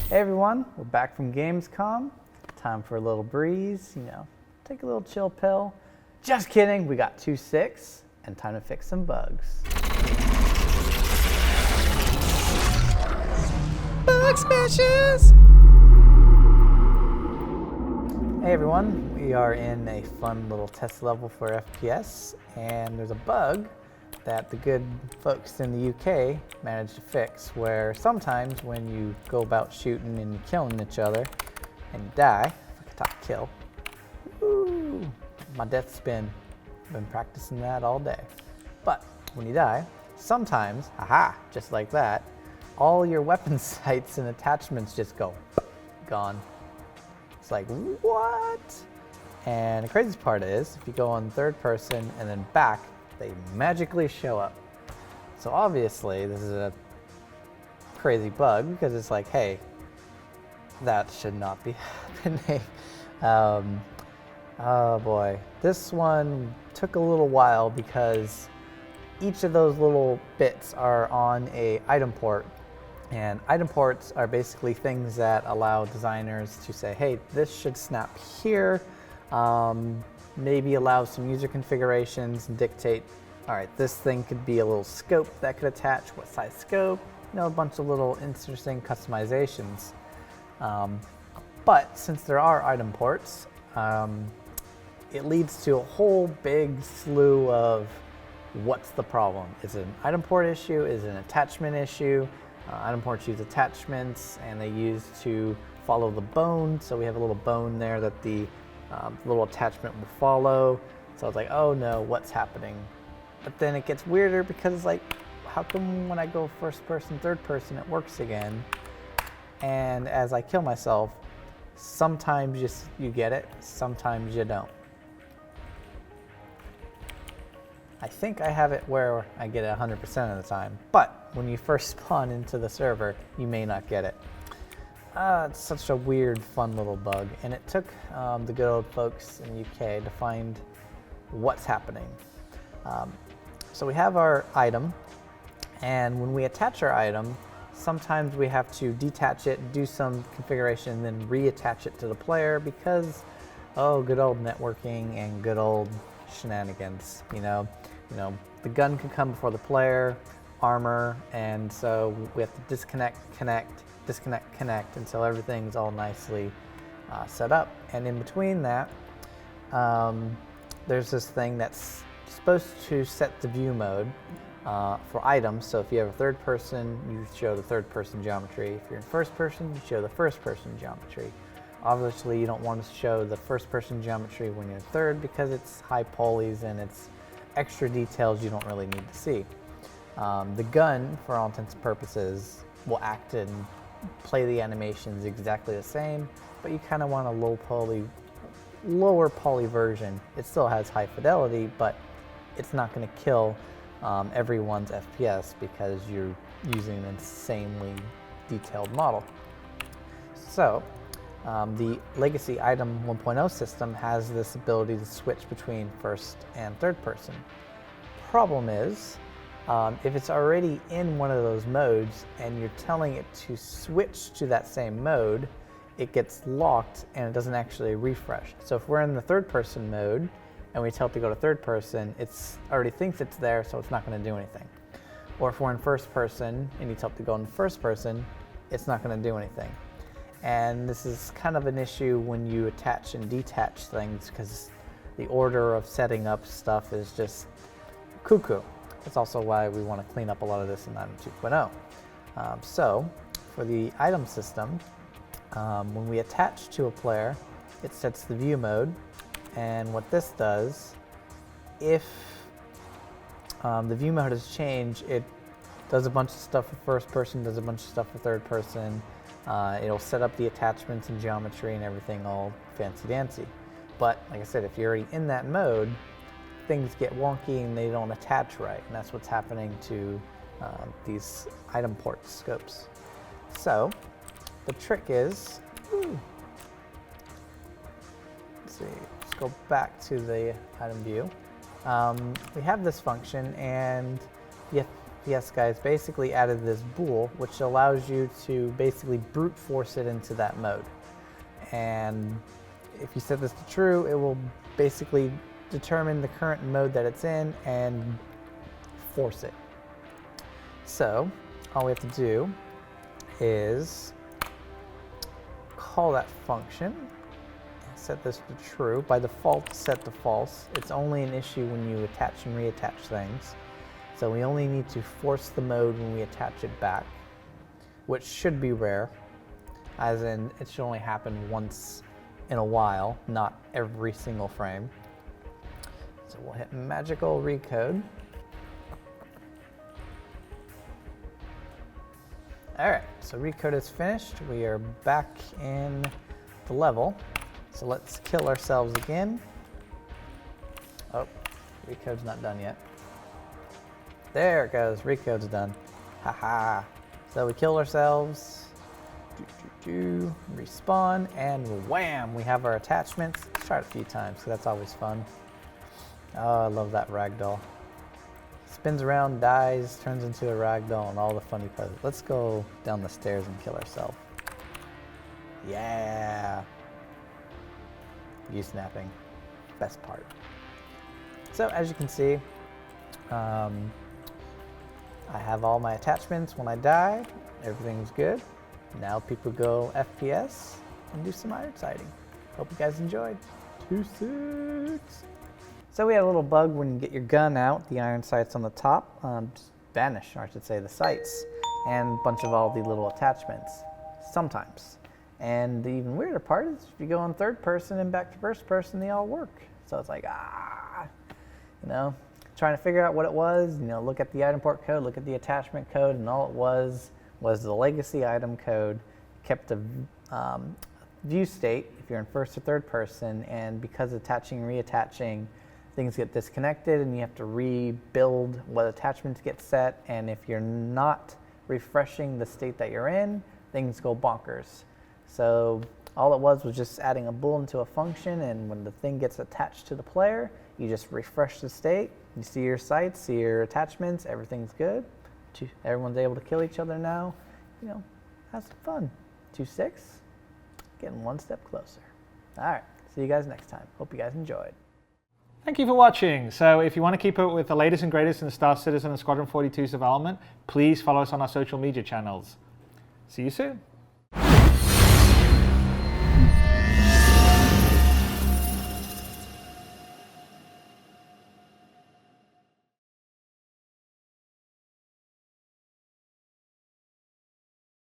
Hey everyone, we're back from Gamescom. Time for a little breeze, take a little chill pill. Just kidding, we got 2.6 and time to fix some bugs. Bugsmashers! Hey everyone, we are in a fun little test level for FPS, and there's a bug that the good folks in the UK managed to fix, where sometimes when you go about shooting and killing each other and you die, if I could talk kill, woo, my death spin, I've been practicing that all day. But when you die, sometimes, aha, just like that, all your weapon sights and attachments just go gone. It's like, what? And the craziest part is, if you go on third person and then back, they magically show up. So obviously this is a crazy bug, because it's like, hey, that should not be happening. Oh boy, this one took a little while because each of those little bits are on a item port, and item ports are basically things that allow designers to say, hey, this should snap here. Maybe allow some user configurations and dictate, all right, this thing could be a little scope that could attach, what size scope, a bunch of little interesting customizations. But since there are item ports, it leads to a whole big slew of what's the problem. Is it an item port issue? Is it an attachment issue? Item ports use attachments, and they use to follow the bone. So we have a little bone there that the little attachment will follow. So I was like, oh no, what's happening? But then it gets weirder, because it's like, how come when I go first person, third person, it works again? And as I kill myself, sometimes you get it, sometimes you don't. I think I have it where I get it 100% of the time, but when you first spawn into the server, you may not get it. It's such a weird, fun little bug, and it took the good old folks in the UK to find what's happening. So we have our item, and when we attach our item, sometimes we have to detach it, do some configuration, and then reattach it to the player, because, oh, good old networking and good old shenanigans. The gun can come before the player, armor, and so we have to disconnect, connect, disconnect, connect until everything's all nicely set up. And in between that, there's this thing that's supposed to set the view mode for items. So if you have a third person, you show the third person geometry. If you're in first person, you show the first person geometry. Obviously, you don't want to show the first person geometry when you're in third, because it's high polys and it's extra details you don't really need to see. The gun, for all intents and purposes, will act and play the animations exactly the same, but you kind of want a lower poly version. It still has high fidelity, but it's not going to kill everyone's FPS, because you're using an insanely detailed model. So the legacy item 1.0 system has this ability to switch between first and third person. Problem is, if it's already in one of those modes and you're telling it to switch to that same mode, it gets locked and it doesn't actually refresh. So if we're in the third person mode and we tell it to go to third person, it already thinks it's there, so it's not going to do anything. Or if we're in first person and you tell it to go in first person, it's not going to do anything. And this is kind of an issue when you attach and detach things, because the order of setting up stuff is just cuckoo. That's also why we want to clean up a lot of this in item 2.0. So for the item system, when we attach to a player, it sets the view mode. And what this does, if the view mode has changed, it does a bunch of stuff for first person, does a bunch of stuff for third person. It'll set up the attachments and geometry and everything all fancy dancy. But like I said, if you're already in that mode, things get wonky and they don't attach right. And that's what's happening to these item port scopes. So the trick is, let's see, let's go back to the item view. We have this function, and FPS guys basically added this bool, which allows you to basically brute force it into that mode. And if you set this to true, it will basically determine the current mode that it's in and force it. So all we have to do is call that function, set this to true. By default, it's set to false. It's only an issue when you attach and reattach things. So we only need to force the mode when we attach it back, which should be rare, as in it should only happen once in a while, not every single frame. So we'll hit magical recode. All right, so recode is finished. We are back in the level. So let's kill ourselves again. Oh, recode's not done yet. There it goes, recode's done. Haha. So we kill ourselves, respawn, and wham, we have our attachments. Let's try it a few times, because that's always fun. Oh, I love that ragdoll. Spins around, dies, turns into a ragdoll, and all the funny parts. Let's go down the stairs and kill ourselves. Yeah. U-snapping, best part. So as you can see, I have all my attachments. When I die, everything's good. Now people go FPS and do some iron sighting. Hope you guys enjoyed. 2-6. So we had a little bug when you get your gun out, the iron sights on the top just vanish, or I should say the sights, and a bunch of all the little attachments, sometimes. And the even weirder part is if you go in third person and back to first person, they all work. So it's like, you know, trying to figure out what it was, you know, look at the item port code, look at the attachment code, and all it was the legacy item code, kept a view state if you're in first or third person, and because attaching and reattaching, things get disconnected and you have to rebuild what attachments get set, and if you're not refreshing the state that you're in, things go bonkers. So all it was just adding a bool into a function, and when the thing gets attached to the player, you just refresh the state, you see your sights, see your attachments, everything's good. Everyone's able to kill each other now. You know, have some fun. 2-6, getting one step closer. All right, see you guys next time. Hope you guys enjoyed. Thank you for watching. So if you want to keep up with the latest and greatest in the Star Citizen and Squadron 42's development, please follow us on our social media channels. See you soon.